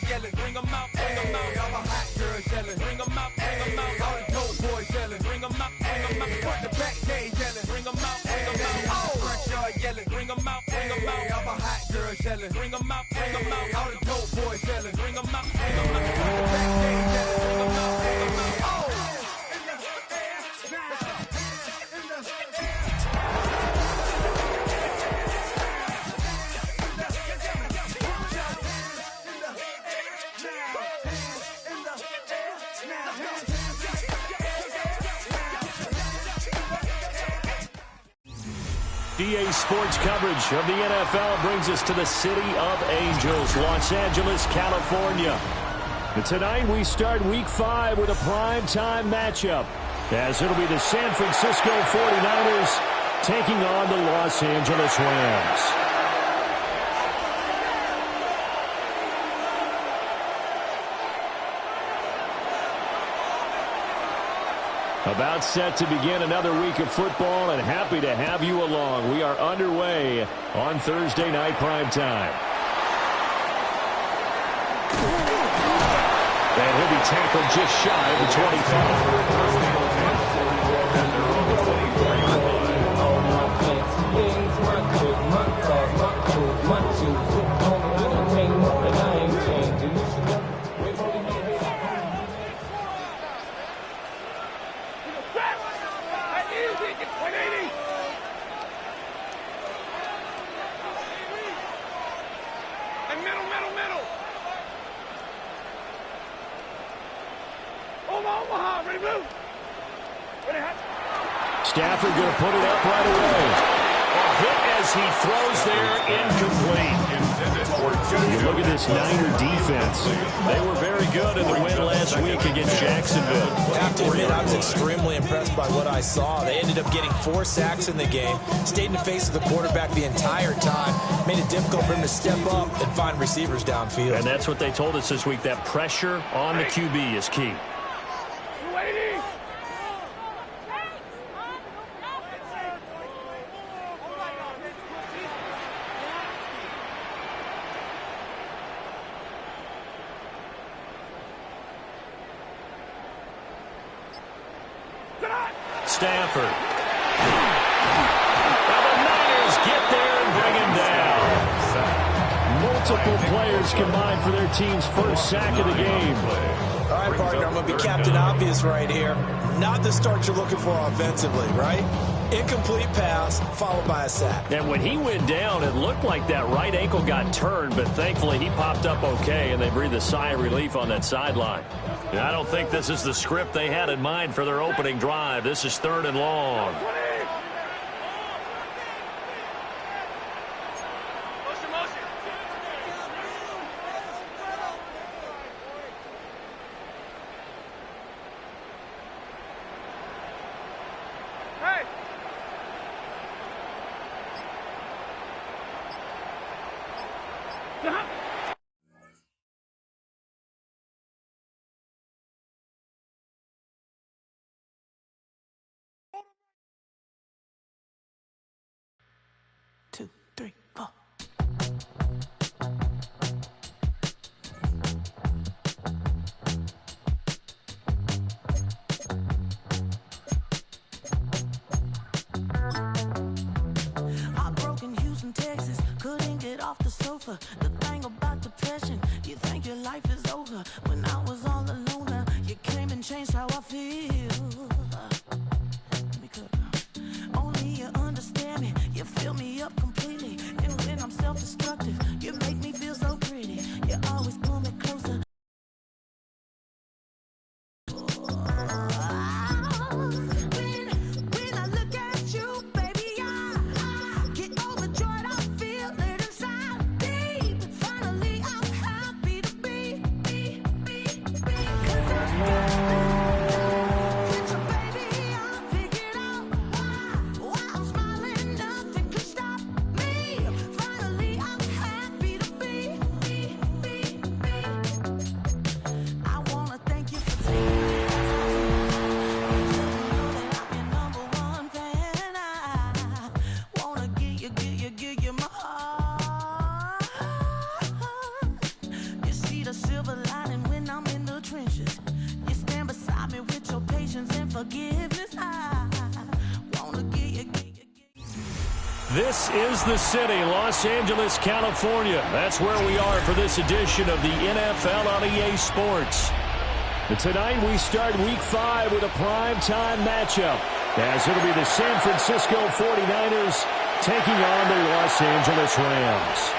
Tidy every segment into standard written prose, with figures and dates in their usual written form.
yelling, bring 'em out, bring 'em out. All my hot girls yelling, bring 'em out, bring 'em out. All the dope boys yelling, bring 'em out, bring 'em out. Front the back gate yelling, bring 'em out, bring 'em out. Oh, front yard yelling, bring 'em out, bring 'em out. All my hot girls yelling, bring 'em out, bring 'em out. All the dope boys yelling, bring 'em out, bring 'em out. Front the back gate yelling, bring 'em out, bring 'em out. Oh. DA Sports coverage of the NFL brings us to the City of Angels, Los Angeles, California. And tonight we start Week 5 with a primetime matchup, as it'll be the San Francisco 49ers taking on the Los Angeles Rams. About set to begin another week of football, and happy to have you along. We are underway on Thursday night primetime. And he'll be tackled just shy of the 25. Stafford going to put it up right away. A hit as he throws there, incomplete. You look at this Niner defense. They were very good in the win last week against Jacksonville. I have to admit, I was extremely impressed by what I saw. They ended up getting 4 sacks in the game, stayed in the face of the quarterback the entire time, made it difficult for him to step up and find receivers downfield. And that's what they told us this week, that pressure on the QB is key. Stafford. Now the Niners get there and bring him down. Multiple players combined for their team's first sack of the game. All right, partner, I'm going to be Captain Obvious right here. Not the start you're looking for offensively, right? Incomplete pass, followed by a sack. And when he went down, it looked like that right ankle got turned, but thankfully he popped up okay, and they breathed a sigh of relief on that sideline. I don't think this is the script they had in mind for their opening drive. This is 3rd and long. Off the sofa, the thing about depression, you think your life is over. When I was all alone, now you came and changed how I feel. Let me cook. Only you understand me, you fill me up completely. And when I'm self-destructive, you make me feel so pretty. You always pull me closer. the silver lining when I'm in the trenches. You stand beside me with your patience and forgiveness. I wanna give you. This is the city, Los Angeles, California. That's where we are for this edition of the NFL on EA Sports. And tonight we start Week 5 with a primetime matchup, as it'll be the San Francisco 49ers taking on the Los Angeles Rams.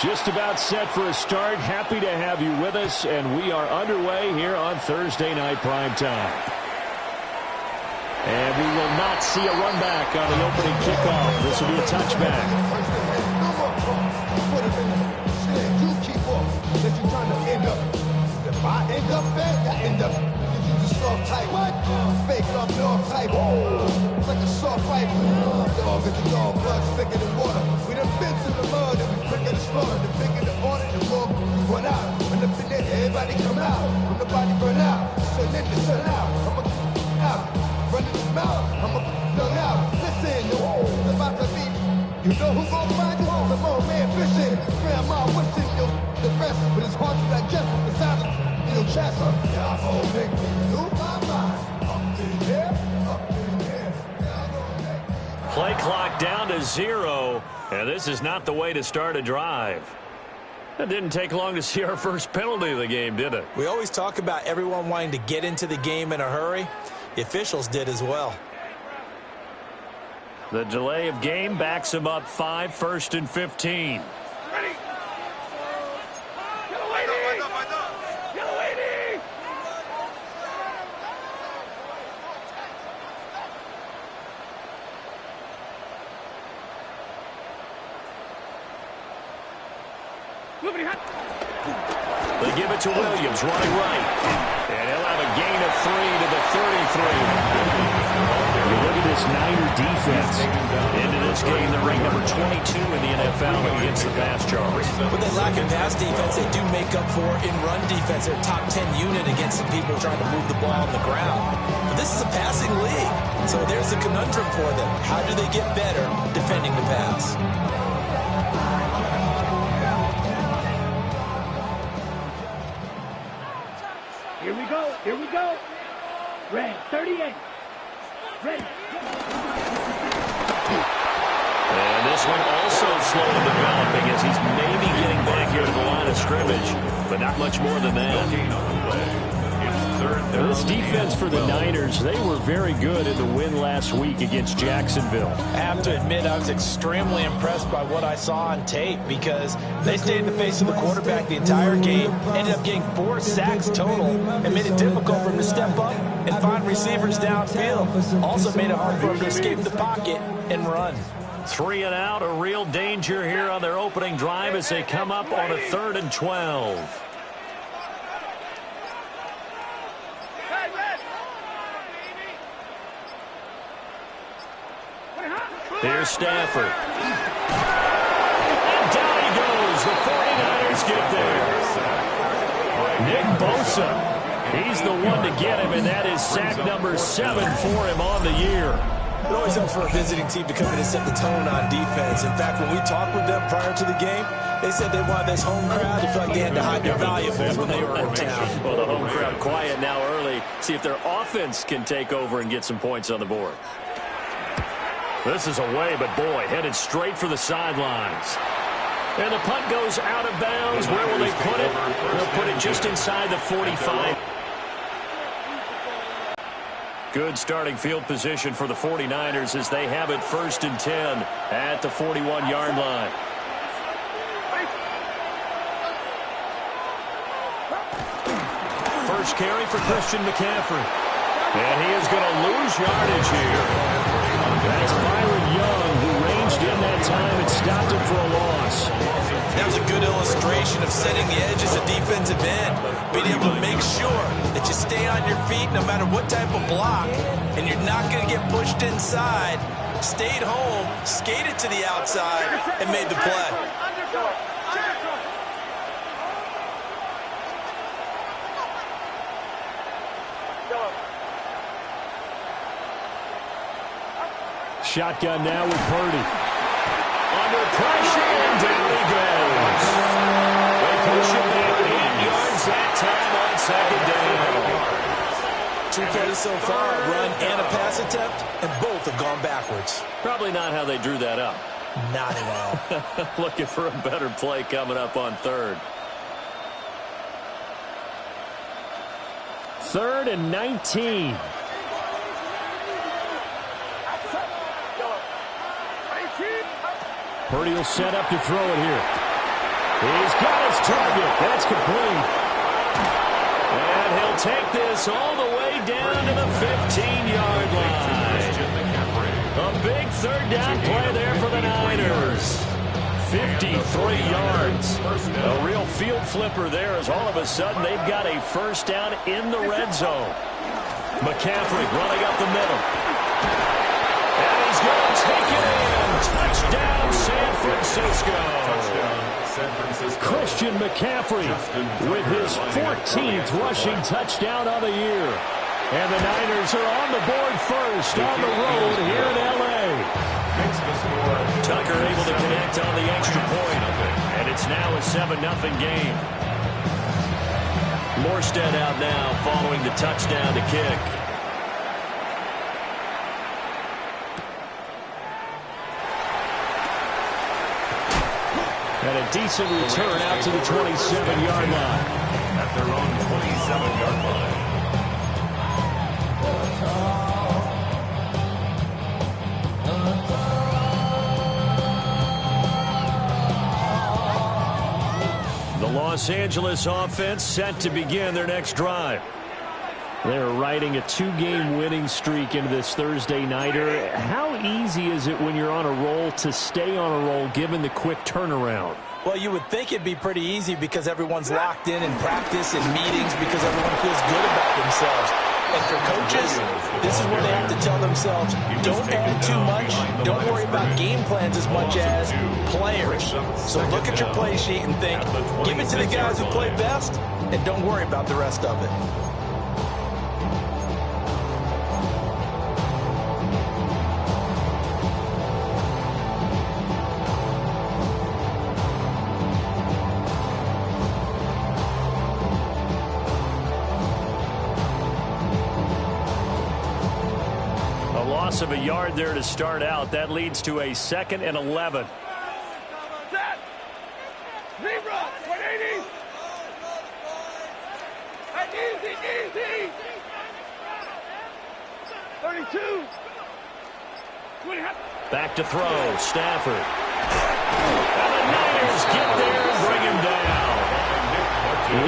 Just about set for a start. Happy to have you with us, and we are underway here on Thursday Night Primetime. And we will not see a run back on the opening kickoff. This will be a touchback. If I end up bad, I end up soft type. What? Fake up north type. It's like a soft fight. Dog is the dog, blood thicker than water. We done been to the mud and we quicker to slaughter. The bigger the order, the more we run out. When the finish, everybody come out. When the body burn out, sun in the sun out. I'm a out. Running his mouth, I'm a dug out. Listen, it's about to be. You know who gon' find you? Some old man fishing. Grandma wishing you the best, but it's hard to digest the sound of your chest. Y'all make me lose my mind. Up in here, up in here. Play clock down to 0, and this is not the way to start a drive. It didn't take long to see our first penalty of the game, did it? We always talk about everyone wanting to get into the game in a hurry. The officials did as well. The delay of game backs him up 5, 1st and 15. Ready. Get away, Get away, They give it to Williams, running right. And he'll have a gain of 3 to the 33. You look at this Niner defense. Into this game, they're ranked number 22 in the NFL against the pass charge. With that lack of pass defense, they do make up for in run defense. They're a top 10 unit against some people trying to move the ball on the ground. But this is a passing league, so there's a conundrum for them. How do they get better defending the pass? Here we go. Here we go. Red 38. Ready. And this one also slow in developing as he's maybe getting back here to the line of scrimmage, but not much more than that. Now, this defense for the Niners, they were very good in the win last week against Jacksonville. I have to admit, I was extremely impressed by what I saw on tape because they stayed in the face of the quarterback the entire game, ended up getting 4 sacks total, and made it difficult for him to step up and find receivers downfield. Also made it hard for him to escape the pocket and run. 3 and out, a real danger here on their opening drive as they come up on a 3rd and 12. Here's Stafford. And down he goes. The 49ers get there. Nick Bosa. He's the one to get him, and that is sack number 7 for him on the year. It always helps for a visiting team to come in and set the tone on defense. In fact, when we talked with them prior to the game, they said they wanted this home crowd to feel like they had to hide their valuables when they were in town. Well, the home crowd quiet now early. See if their offense can take over and get some points on the board. This is away, but boy, headed straight for the sidelines. And the punt goes out of bounds. Where will they put it? They'll put it just inside the 45. Good starting field position for the 49ers as they have it 1st and 10 at the 41-yard line. First carry for Christian McCaffrey. And he is going to lose yardage here. That's Byron Young, who ranged in that time and stopped him for a loss. That was a good illustration of setting the edge as a defensive end. Being able to make sure that you stay on your feet no matter what type of block, and you're not going to get pushed inside. Stayed home, skated to the outside, and made the play. Shotgun now with Purdy. Under pressure, and down he goes. They push him back 8 yards that time on second down. 2 plays so far, a run and a pass attempt, and both have gone backwards. Probably not how they drew that up. Not at all. Looking for a better play coming up on third. 3rd and 19. Purdy will set up to throw it here. He's got his target. That's complete. And he'll take this all the way down to the 15-yard line. A big 3rd down play there for the Niners. 53 yards. A real field flipper there as all of a sudden they've got a first down in the red zone. McCaffrey running up the middle. And he's going to take it in. Touchdown, San Francisco. Christian McCaffrey with his 14th rushing touchdown of the year. And the Niners are on the board first on the road here in L.A. Tucker able to connect on the extra point. And it's now a 7-0 game. Morstead out now following the touchdown to kick. And a decent return out to the 27-yard line. At their own 27-yard line. The Los Angeles offense set to begin their next drive. They're riding a 2-game winning streak into this Thursday nighter. How easy is it when you're on a roll to stay on a roll given the quick turnaround? Well, you would think it'd be pretty easy because everyone's locked in practice and meetings because everyone feels good about themselves. And for coaches, this is where they have to tell themselves, don't add too much, don't worry about game plans as much as players. So look at your play sheet and think, give it to the guys who play best, and don't worry about the rest of it. Of a yard there to start out. That leads to a 2nd and 11. Set. Zero. 180. Easy. 32. Back to throw. Stafford. And the Niners get there and bring him down.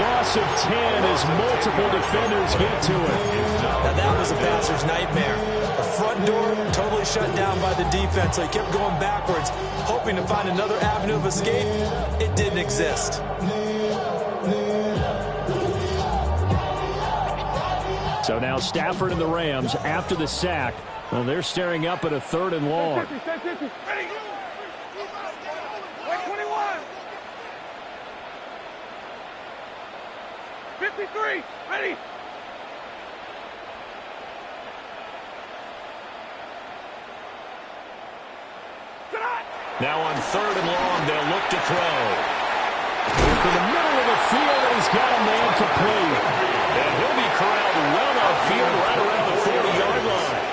Loss of 10 as multiple defenders get to it. Now that was a passer's nightmare. The front door totally shut down by the defense, so he kept going backwards, hoping to find another avenue of escape. It didn't exist. So now Stafford and the Rams, after the sack, well, they're staring up at a 3rd and long. 53. Ready. Now on 3rd and long, they'll look to throw. From the middle of the field, and he's got a man complete. And he'll be corralled well outfield right around the 40-yard line.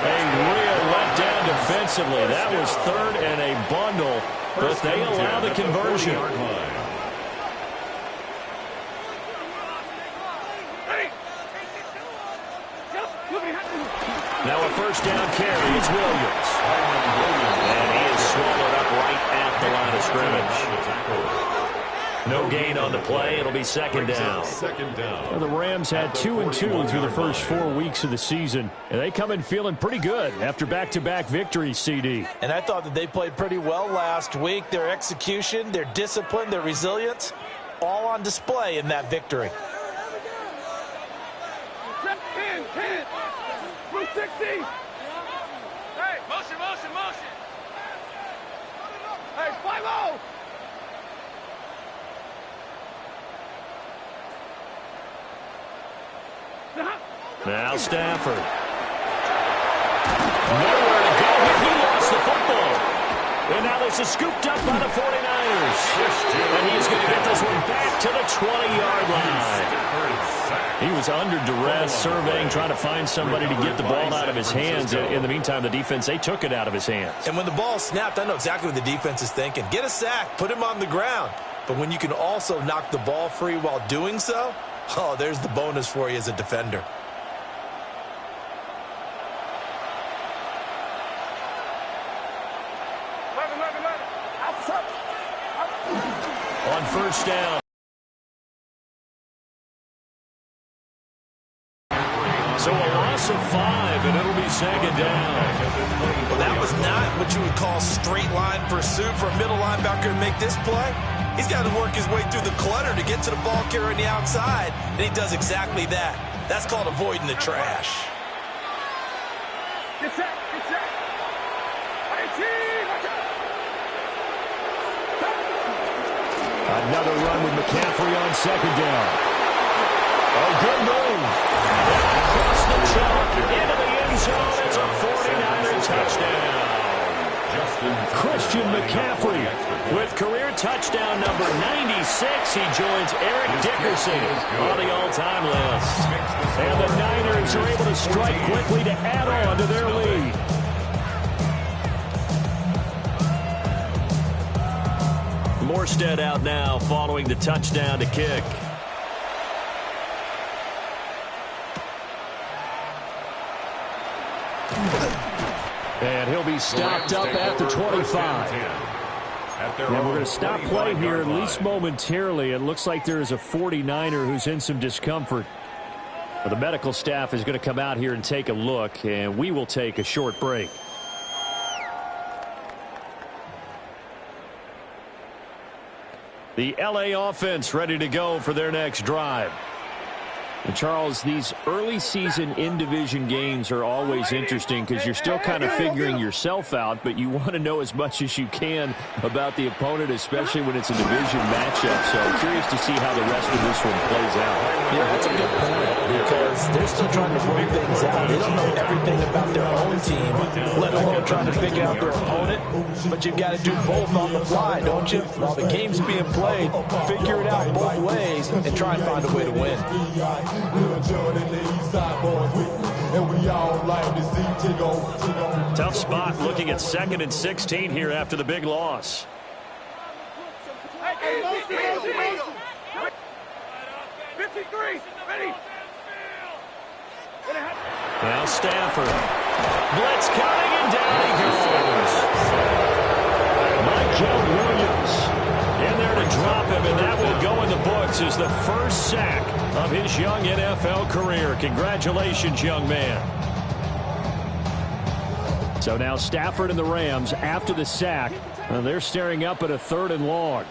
A real letdown defensively. That was 3rd and a bundle, but they allow the conversion. Now a first down carry. It's Williams. And he is swallowed up right at the line of scrimmage. No gain on the play. It'll be 2nd down. Well, the Rams had 2-2 through the first 4 weeks of the season. And they come in feeling pretty good after back-to-back victories, CD. And I thought that they played pretty well last week. Their execution, their discipline, their resilience, all on display in that victory. 10. 60. Hey, motion. Hey, 5-0. Now Stafford. Nowhere to go. This is scooped up by the 49ers. And he's going to get this one back to the 20-yard line. He was under duress, surveying, trying to find somebody to get the ball out of his hands. In the meantime, the defense, they took it out of his hands. And when the ball snapped, I know exactly what the defense is thinking. Get a sack, put him on the ground. But when you can also knock the ball free while doing so, oh, there's the bonus for you as a defender. On first down. So a loss of 5, and it'll be second down. Well, that was not what you would call straight line pursuit for a middle linebacker to make this play. He's got to work his way through the clutter to get to the ball carrier on the outside, and he does exactly that. That's called avoiding the trash. Get set, get set. Another run with McCaffrey on second down. Oh, good move. Across the chalk, into the end zone. It's a 49er touchdown. Christian McCaffrey with career touchdown number 96. He joins Eric Dickerson on the all-time list. And the Niners are able to strike quickly to add on to their lead. Morstead out now following the touchdown to kick. And he'll be stopped up at the 25. And we're going to stop play here at least momentarily. It looks like there is a 49er who's in some discomfort. Well, the medical staff is going to come out here and take a look, and we will take a short break. The LA offense ready to go for their next drive. And Charles, these early season in-division games are always interesting because you're still kind of figuring yourself out, but you want to know as much as you can about the opponent, especially when it's a division matchup. So I'm curious to see how the rest of this one plays out. Yeah, that's a good point because they're still trying to work things out. They don't know everything about their own team, let alone trying to figure out their opponent. But you've got to do both on the fly, don't you? While the game's being played, figure it out both ways and try and find a way to win. Tough spot looking at 2nd and 16 here after the big loss. Hey, 53, ready. Now Stafford. Blitz coming and down he goes. Michael Williams in there to drop him, and that will go in the books as the first sack of his young NFL career. Congratulations, young man. So now Stafford and the Rams, after the sack, they're staring up at a 3rd and long.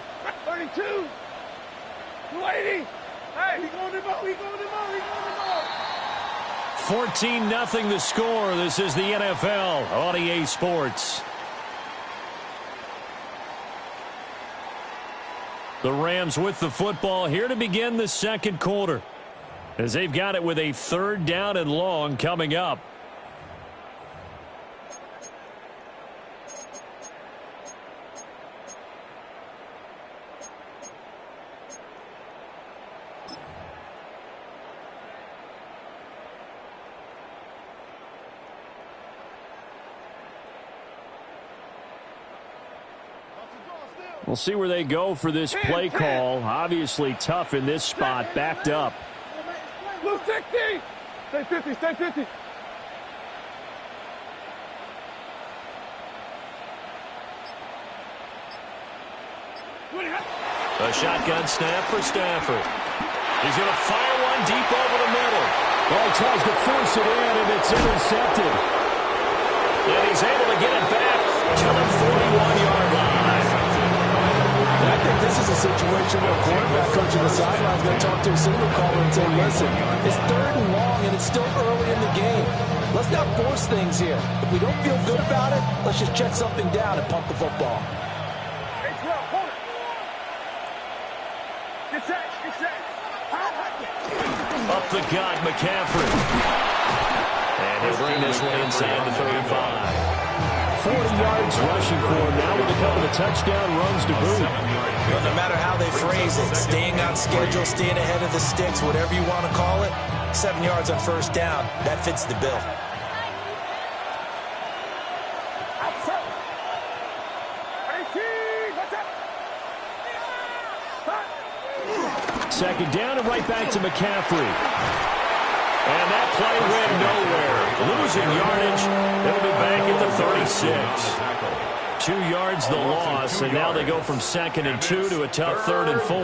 32, 280. Hey, he going to ball, he going to ball, he going to ball. 14-0 the score. This is the NFL on EA Sports. The Rams with the football here to begin the second quarter, as they've got it with a 3rd down and long coming up. We'll see where they go for this play call. Obviously tough in this spot, backed up. Blue 60. Stay 50, stay 50. A shotgun snap for Stafford. He's going to fire one deep over the middle. Well, he tries to force it in, and it's intercepted. And he's able to get it back to the 41-yard line. I think this is a situation where a quarterback coach on the sideline is going to talk to a signal caller and say, listen, it's 3rd and long and it's still early in the game. Let's not force things here. If we don't feel good about it, let's just check something down and pump the football. Get set, get set. Up the gut, McCaffrey. And he'll bring this one inside the 35. 40 yards rushing for him now with a couple of touchdown runs to boot. Well, no matter how they phrase it, staying on schedule, staying ahead of the sticks, whatever you want to call it, 7 yards on first down, that fits the bill. Second down and right back to McCaffrey. And that play went nowhere. Losing yardage. They'll be back at the 36. 2 yards the loss, and now they go from 2nd and 2 to a tough 3rd and 4.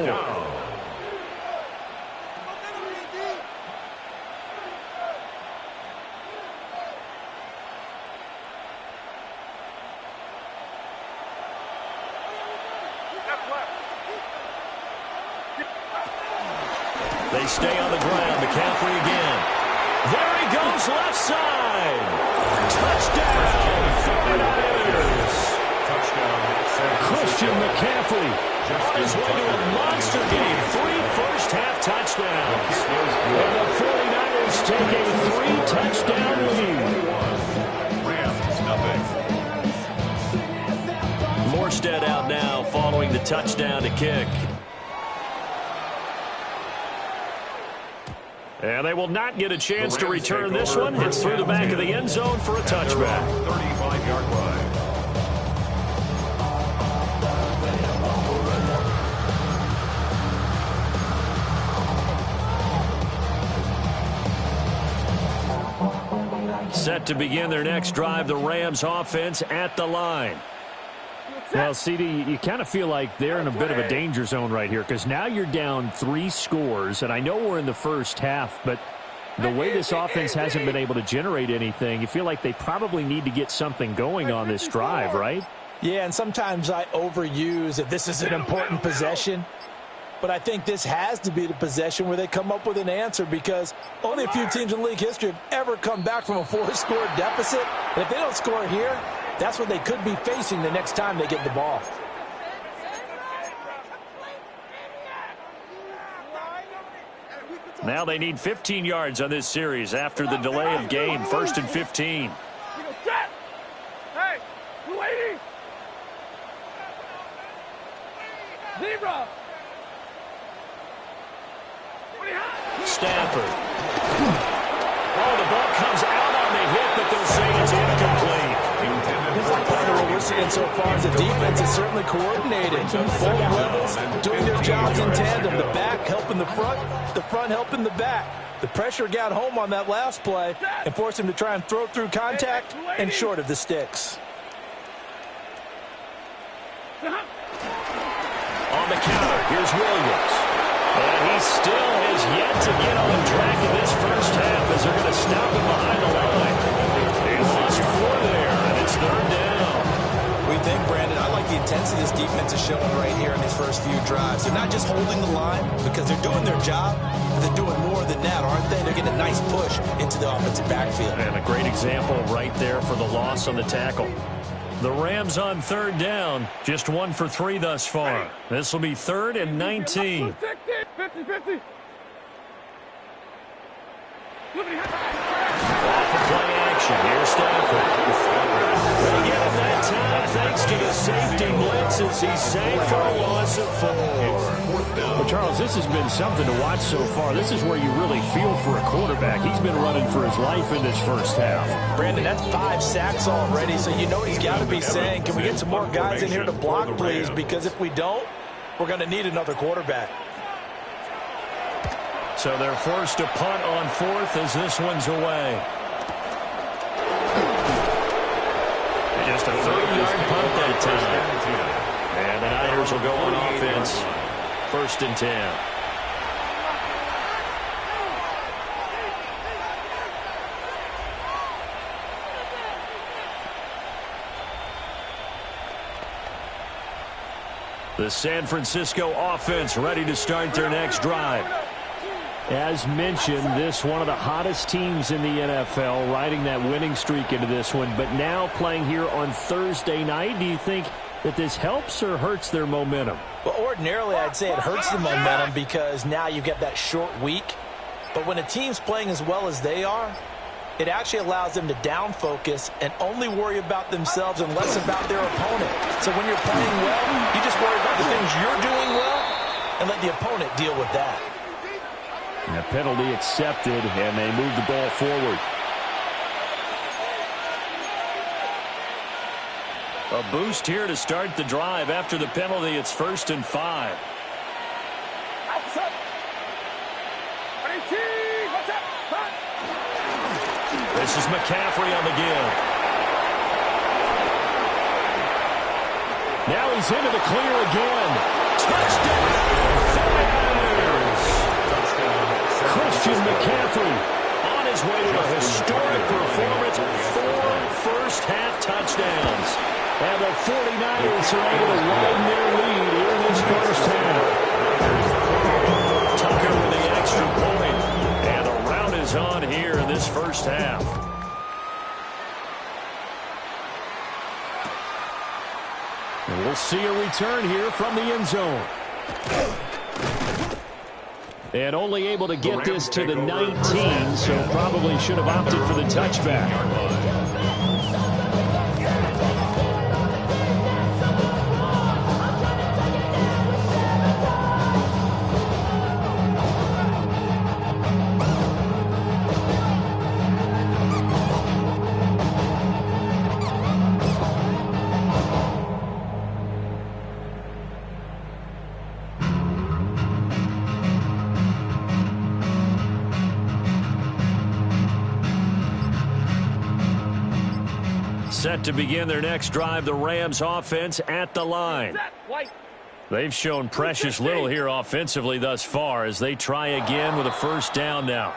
They stay on the ground. McCaffrey again. There he goes, left side. Touchdown, 49ers. Christian McCaffrey on his way to a monster game. 3 first-half touchdowns. And the 49ers take a 3-touchdown lead. Morstead out now following the touchdown to kick. And they will not get a chance to return this one. It's through the back of the end zone for a touchback. 35-yard line. Set to begin their next drive, the Rams offense at the line. Well, CD, you kind of feel like they're in a bit of a danger zone right here because now you're down 3 scores, and I know we're in the first half, but the way this offense hasn't been able to generate anything, you feel like they probably need to get something going on this drive, right? Yeah, and sometimes I overuse that this is an important possession, but I think this has to be the possession where they come up with an answer because only a few teams in league history have ever come back from a 4-score deficit, and if they don't score here, that's what they could be facing the next time they get the ball. Now they need 15 yards on this series after the delay of game. 1st and 15. Hey, you waiting? Zebra. Stafford. Oh, the ball comes out on the hit, but they'll say it's incomplete. What we're seeing so far as a defense is certainly coordinated. Both levels doing their jobs in tandem. The back helping the front helping the back. The pressure got home on that last play and forced him to try and throw through contact and short of the sticks. On the counter, here's Williams. And he still has yet to get on track in this first half as they're going to stop him behind the line. He lost 4 there, and it's 3rd down. What do you think, Brandon? I like the intensity this defense is showing right here in these first few drives. They're not just holding the line because they're doing their job, but they're doing more than that, aren't they? They're getting a nice push into the offensive backfield. And a great example right there for the loss on the tackle. The Rams on 3rd down, just 1 for 3 thus far. This will be 3rd and 19. 50-50. Off the play action, here's Stafford. They get him that time thanks to the safety blitzes. He's safe for a loss of 4. Well, Charles, this has been something to watch so far. This is where you really feel for a quarterback. He's been running for his life in this first half. Brandon, that's 5 sacks already, so you know he's got to be saying, can we get some more guys in here to block, please? Because if we don't, we're going to need another quarterback. So they're forced to punt on 4th as this one's away. Just a 30-yard punt that time. And the Niners will go on offense. 1st and 10. The San Francisco offense ready to start their next drive. As mentioned, this one of the hottest teams in the NFL, riding that winning streak into this one, but now playing here on Thursday night. Do you think that this helps or hurts their momentum? Well, ordinarily, I'd say it hurts the momentum because now you get that short week. But when a team's playing as well as they are, it actually allows them to down focus and only worry about themselves and less about their opponent. So when you're playing well, you just worry about the things you're doing well and let the opponent deal with that. And a penalty accepted, and they move the ball forward. A boost here to start the drive. After the penalty, it's 1st and 5. This is McCaffrey on the give. Now he's into the clear again. Touchdown! Christian McCaffrey on his way to a historic performance. 4 first-half touchdowns. And the 49ers are able to widen their lead here in this first half. Tucker with the extra point. And the rout is on here in this first half. And we'll see a return here from the end zone. And only able to get this to the 19, so probably should have opted for the touchback. Set to begin their next drive, the Rams offense at the line. They've shown precious little here offensively thus far as they try again with a first down now.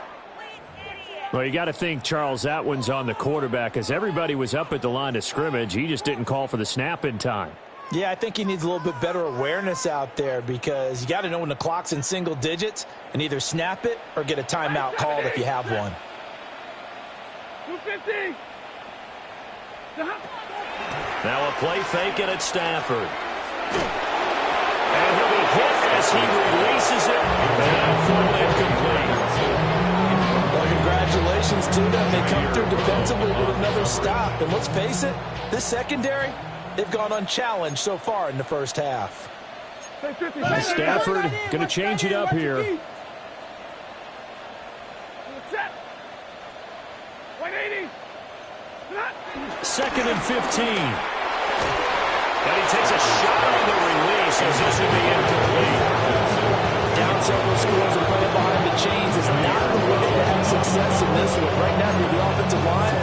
Well, you got to think, Charles, that one's on the quarterback as everybody was up at the line of scrimmage. He just didn't call for the snap in time. Yeah, I think he needs a little bit better awareness out there because you got to know when the clock's in single digits and either snap it or get a timeout called if you have one. 250. Now a play fake it at Stafford. And he'll be hit as he releases it. And full incomplete. Well, congratulations to them. They come through defensively with another stop. And let's face it, this secondary, they've gone unchallenged so far in the first half. Stafford going to change it up here. 180. 2nd and 15. And he takes a shot on the release as this will be incomplete. Down several scores and playing behind the chains is not the way to have success in this one. Right now, you're the offensive line.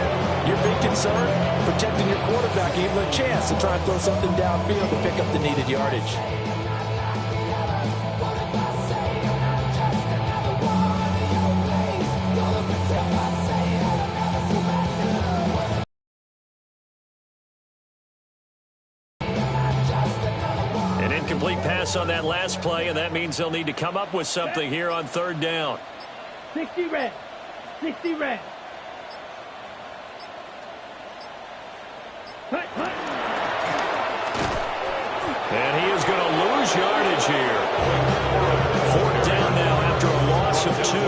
Your big concern, protecting your quarterback, gave him a chance to try and throw something downfield to pick up the needed yardage. Incomplete pass on that last play, and that means they'll need to come up with something here on 3rd down. 60 red. 60 red. And he is going to lose yardage here. 4th down now after a loss of 2.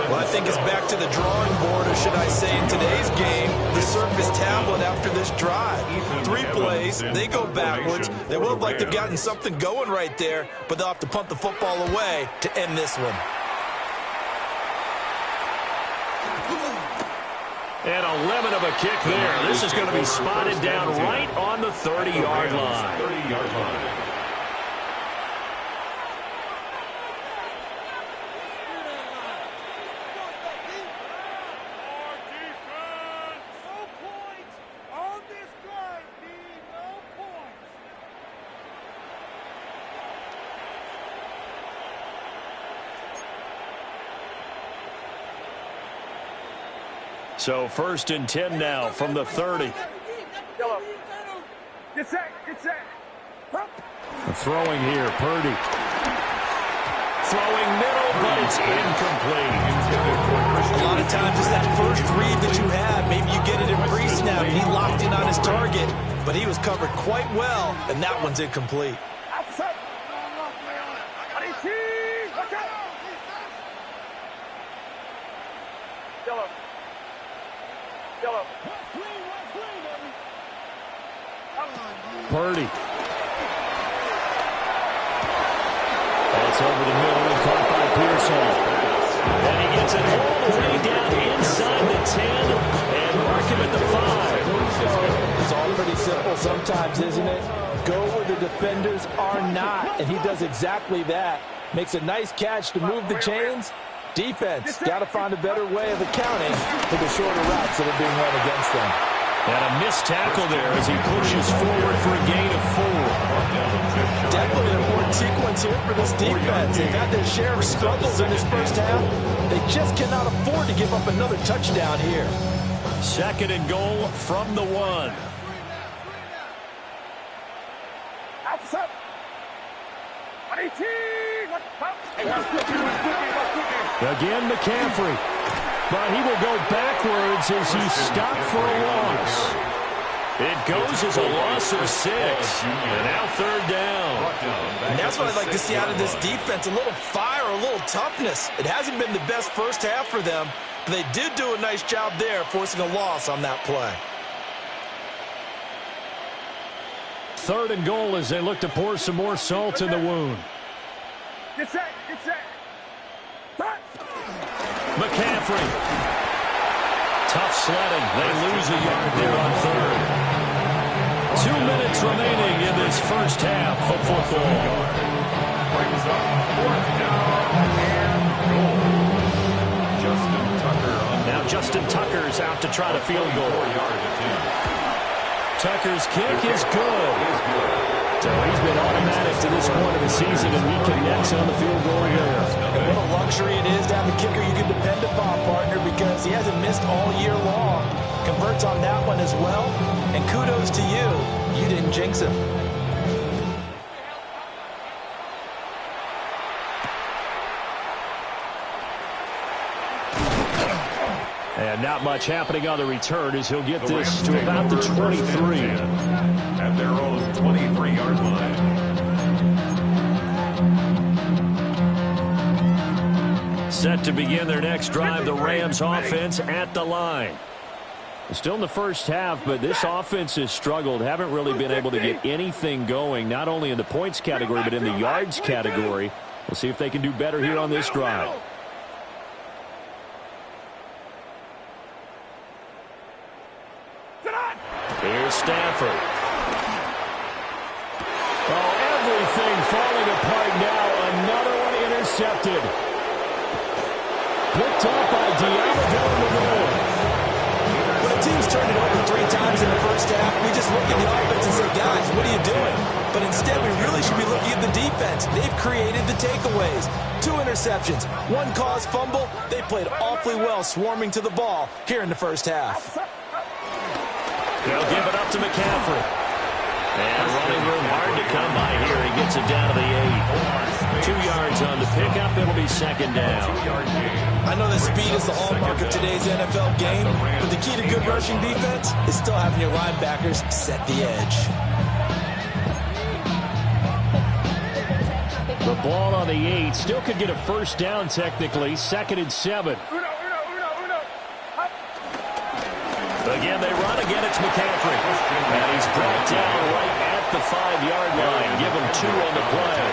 Well, I think it's back to the drawing board, or should I say in today's game, the Surface tablet after this drive. 3 plays, they go backwards. They will have liked to have gotten something going right there, but they'll have to punt the football away to end this one. And a lemon of a kick there. This is going to be spotted down right on the 30-yard line. So 1st and 10 now from the 30. Get set. Get set. Throwing here, Purdy. Throwing middle, but it's incomplete. A lot of times it's that first read that you have. Maybe you get it in pre-snap. He locked in on his target, but he was covered quite well, and that one's incomplete. Purdy. That's over the middle and caught by Pearson. And he gets it all the way down inside the 10 and mark him at the 5. It's all pretty simple sometimes, isn't it? Go where the defenders are not, and he does exactly that. Makes a nice catch to move the chains. Defense, got to find a better way of accounting for the shorter routes that are being run against them. And a missed tackle there as he pushes forward for a gain of 4. Definitely an important sequence here for this defense. They've had their share of struggles in this first half. They just cannot afford to give up another touchdown here. 2nd and goal from the 1. Again, McCaffrey. But he will go backwards as he's stopped for a loss. It goes as a loss of 6. And now 3rd down. And that's what I'd like to see out of this defense. A little fire, a little toughness. It hasn't been the best first half for them, but they did do a nice job there, forcing a loss on that play. 3rd and goal as they look to pour some more salt in the wound. Get set, get set. McCaffrey. Tough sledding. They lose a yard there on 3rd. 2 minutes remaining in this first half of football. Brings up 4th down and goal. Justin Tucker on. Now Justin Tucker's out to try to field goal. 4-yard attempt. Tucker's kick is good. So he's been automatic to this point of the season, and he connects on the field goal there. What a luxury it is to have a kicker you can depend upon, partner, because he hasn't missed all year long. Converts on that one as well, and kudos to you. You didn't jinx him. And not much happening on the return as he'll get this to about the 23. At their own 23-yard line. Set to begin their next drive, the Rams offense at the line. Still in the first half, but this offense has struggled. Haven't really been able to get anything going, not only in the points category, but in the yards category. We'll see if they can do better here on this drive. Here's Stafford. Oh, everything falling apart now. Another one intercepted. Picked up by Diallo in the middle. When a team's turned it over 3 times in the first half, we just look at the offense and say, guys, what are you doing? But instead, we really should be looking at the defense. They've created the takeaways. 2 interceptions, 1 caused fumble. They played awfully well swarming to the ball here in the first half. They'll give it up to McCaffrey. And running room hard to come by here. He gets it down to the 8. 2 yards on the pickup. It'll be 2nd down. I know that speed is the hallmark of today's NFL game, but the key to good rushing defense is still having your linebackers set the edge. The ball on the 8. Still could get a first down technically. 2nd and 7. Again, they run. Again, it's McCaffrey. And he's brought down right at the 5-yard line. Give him 2 on the play.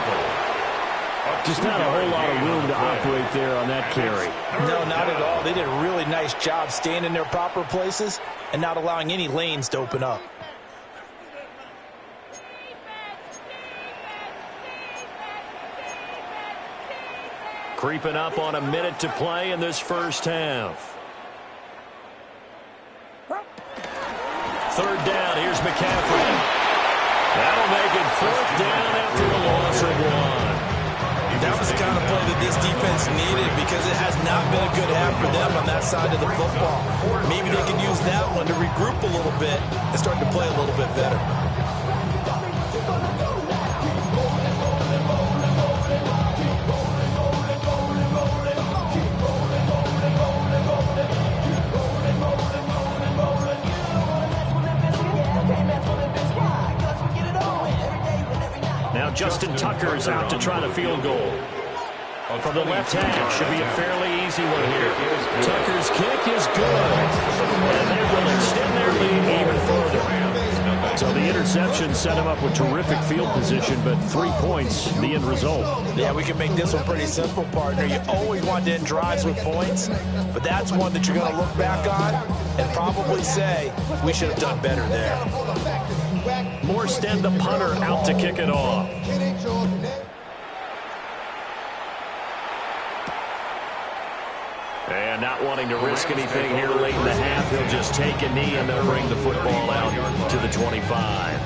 Just not a whole lot of room to operate there on that carry. No, not at all. They did a really nice job staying in their proper places and not allowing any lanes to open up. Creeping up on a minute to play in this first half. 3rd down. Here's McCaffrey. That'll make it 4th down after a loss of 1. That was the kind of play that this defense needed because it has not been a good half for them on that side of the football. Maybe they can use that one to regroup a little bit and start to play a little bit better. Now Justin Tucker's out to try to field goal. From the left hand, should be a fairly easy one here. Tucker's kick is good. And they will extend their lead even further. So the interception set him up with terrific field position, but 3 points, the end result. Yeah, we can make this one pretty simple, partner. You always want to end drives with points, but that's one that you're going to look back on and probably say, we should have done better there. Morstead, the punter, out to kick it off. And not wanting to risk anything here late in the half, he'll just take a knee and then bring the football out to the 25.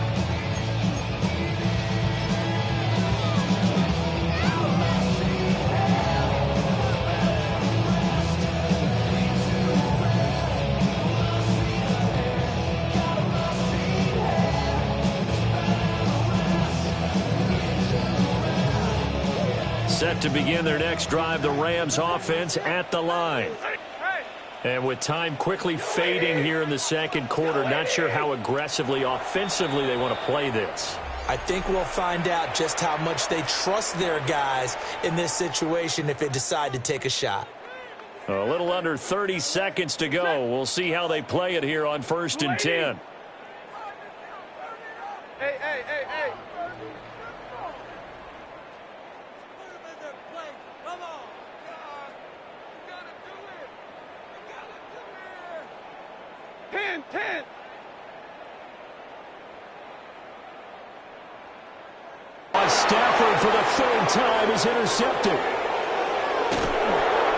Set to begin their next drive, the Rams offense at the line. And with time quickly fading here in the second quarter, not sure how aggressively, offensively they want to play this. I think we'll find out just how much they trust their guys in this situation if they decide to take a shot. A little under 30 seconds to go. We'll see how they play it here on 1st and 10. Hey. Come on. You gotta do it. 10. Stafford for the 3rd time is intercepted.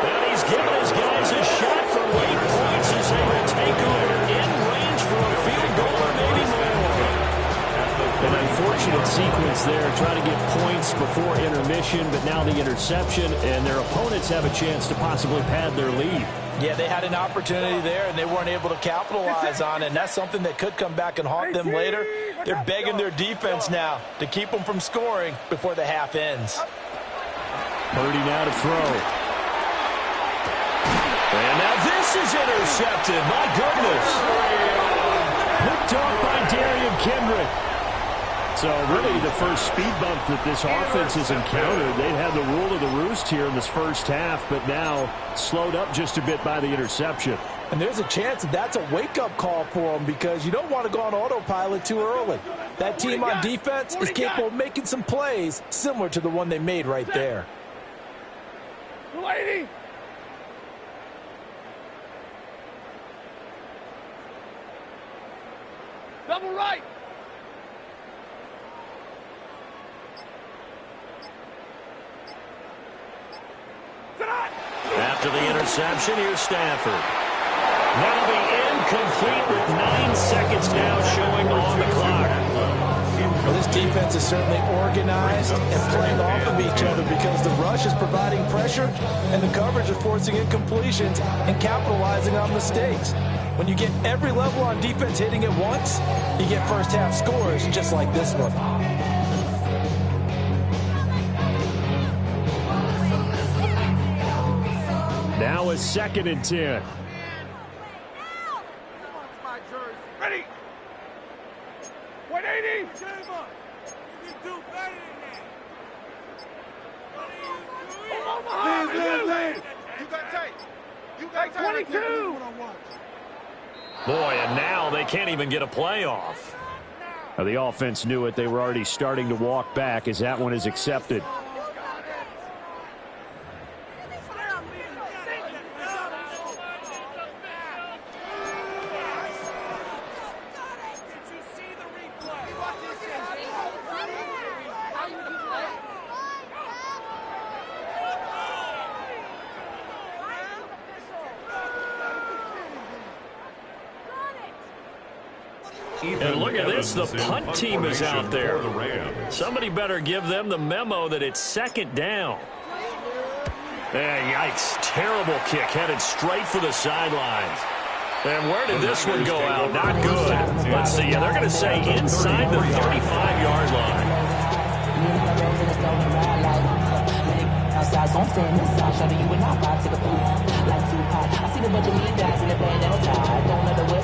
And he's given his guys a shot for late points as they will take over in range for a field goal or maybe more. An unfortunate sequence there, trying to get points before intermission, but now the interception, and their opponents have a chance to possibly pad their lead. Yeah, they had an opportunity there, and they weren't able to capitalize on it, and that's something that could come back and haunt them later. They're begging their defense now to keep them from scoring before the half ends. Purdy now to throw. And now this is intercepted. My goodness. Picked off by Darian Kendrick. So really the first speed bump that this offense has encountered. They've had the rule of the roost here in this first half, but now slowed up just a bit by the interception. And there's a chance that that's a wake-up call for them because you don't want to go on autopilot too early. That team on defense is capable of making some plays similar to the one they made right there. Lady. Double right. After the interception, here's Stafford. That'll be incomplete with 9 seconds now showing on the clock. Well, this defense is certainly organized and playing off of each other because the rush is providing pressure and the coverage is forcing incompletions and capitalizing on mistakes. When you get every level on defense hitting at once, you get first half scores just like this one. Now a 2nd and 10. Ready. 180. You can do better than that. You got tape. You got 22. Boy, and now they can't even get a playoff. Now, the offense knew it. They were already starting to walk back as that one is accepted. And look at this, the punt team is out there. Somebody better give them the memo that it's 2nd down. Yikes, terrible kick, headed straight for the sidelines. And where did this one go out? Not good. Let's see, they're going to say inside the 35-yard line.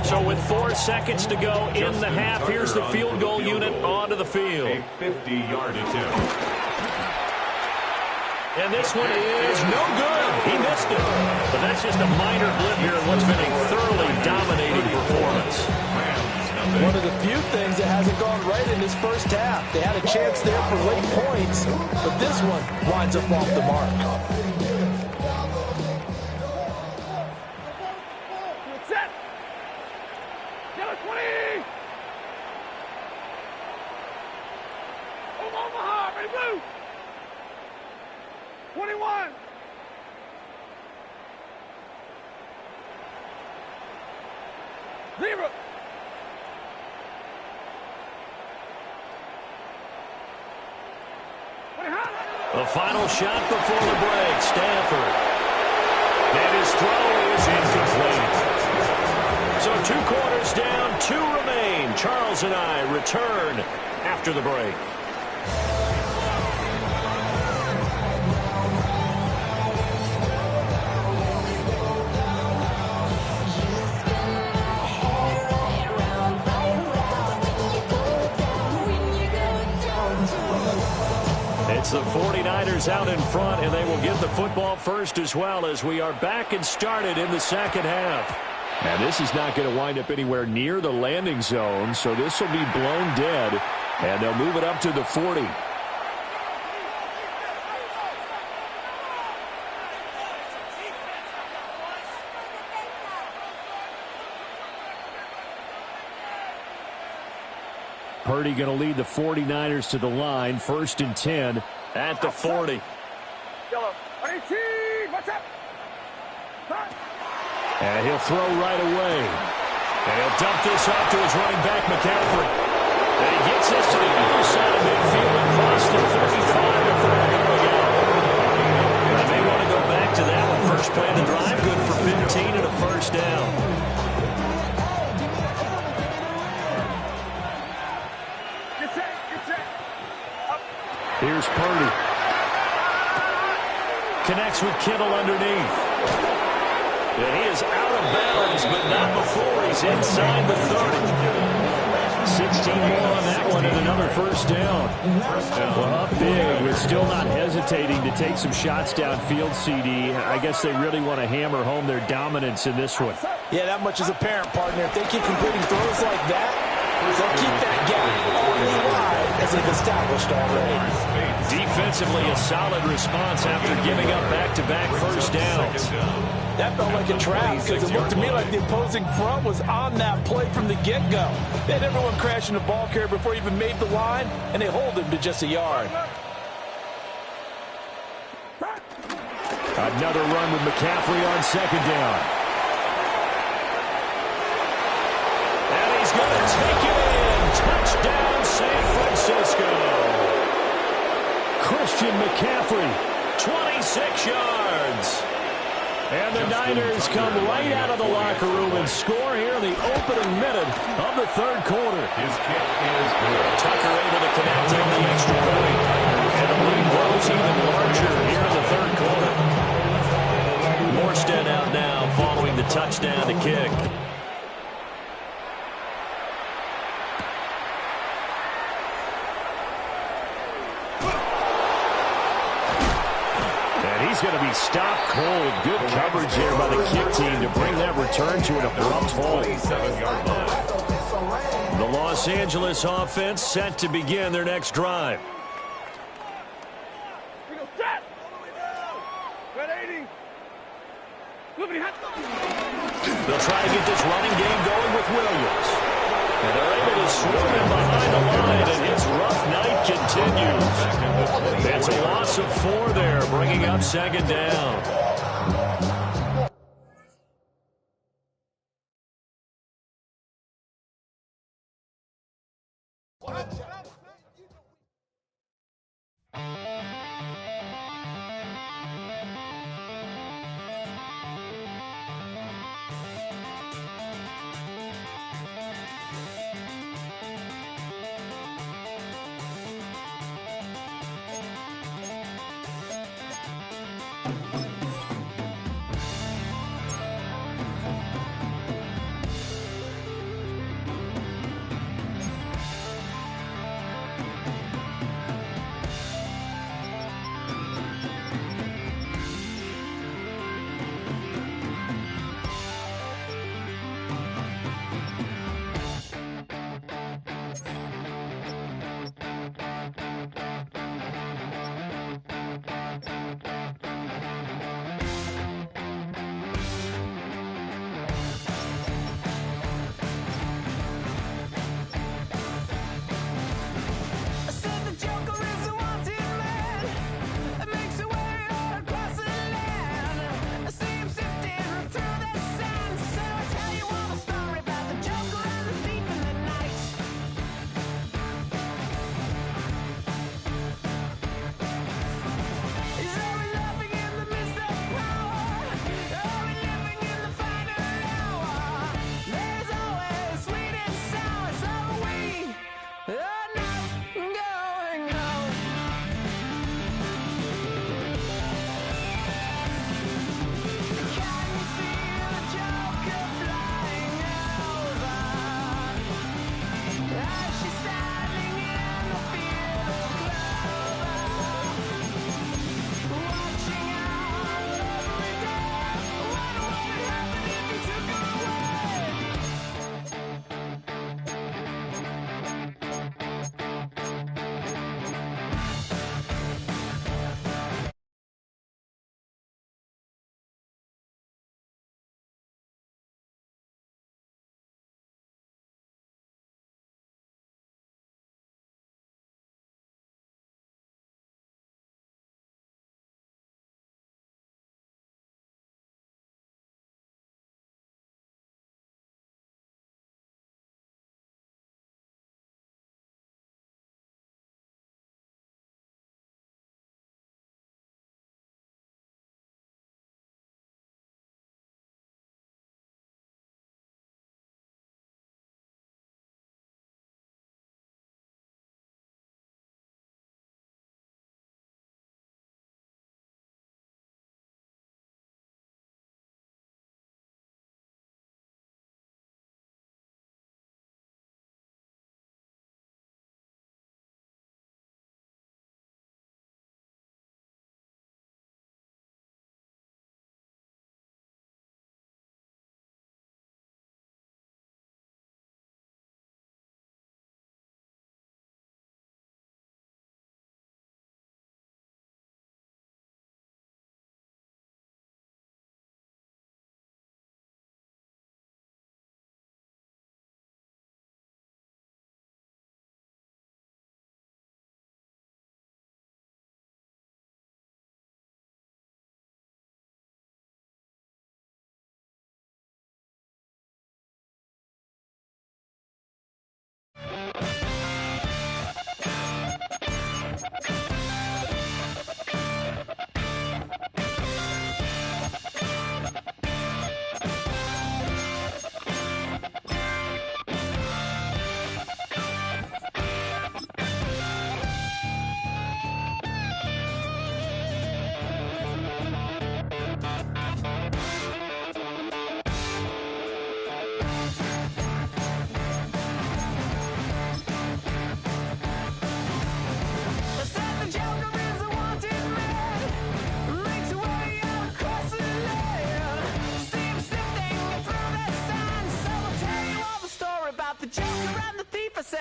So with 4 seconds to go in the half, here's the field goal unit onto the field. A 50-yard attempt. And this one is no good. He missed it. But that's just a minor blip here in what's been a thoroughly dominating performance. Rams One of the few things that hasn't gone right in this first half. They had a chance there for late points, but this one winds up off the mark. Set. Yellow 20. Omaha, ready, blue. 21. Zero. The final shot before the break, Stanford. And his throw is incomplete. So 2 quarters down, 2 remain. Charles and I return after the break. It's the 49ers out in front, and they will get the football first as well as we are back and started in the second half. And this is not going to wind up anywhere near the landing zone, so this will be blown dead, and they'll move it up to the 40. Purdy going to lead the 49ers to the line, 1st and 10 at the 40. Yellow 18. What's up? And he'll throw right away. And he'll dump this off to his running back, McCaffrey. And he gets this to the other side of midfield across the 35 before going out. I may want to go back to that one. First play of the drive, good for 15 and a first down. Here's Purdy. Connects with Kittle underneath. And he is out of bounds, but not before he's inside the 30. 16 more on that one and another first down. Well, up big, but still not hesitating to take some shots downfield, CD. I guess they really want to hammer home their dominance in this one. Yeah, that much is apparent, partner. If they keep completing throws like that, they'll keep that gap only wide as they've established already. Defensively, a solid response after giving up back-to-back first downs. That felt like a trap because it looked to me like the opposing front was on that play from the get-go. They had everyone crashing the ball carrier before he even made the line, and they hold him to just a yard. Another run with McCaffrey on second down. And he's going to take it in. Touchdown, San Francisco. Christian McCaffrey, 26 yards. And the Niners come right out of the locker room and score here in the opening minute of the third quarter. His kick is good. Tucker able to connect on the extra point. And the lead grows even larger here in the third quarter. Morstead out now following the touchdown to kick. He's going to be stopped cold. Good coverage here by the kick team to bring that return to an abrupt halt. The Los Angeles offense set to begin their next drive. They'll try to get this running game going with Williams. And they're able to swarm him behind the line, and his rough night continues. That's a loss of 4 there, bringing up second down.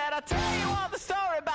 that I'll tell you all the stories.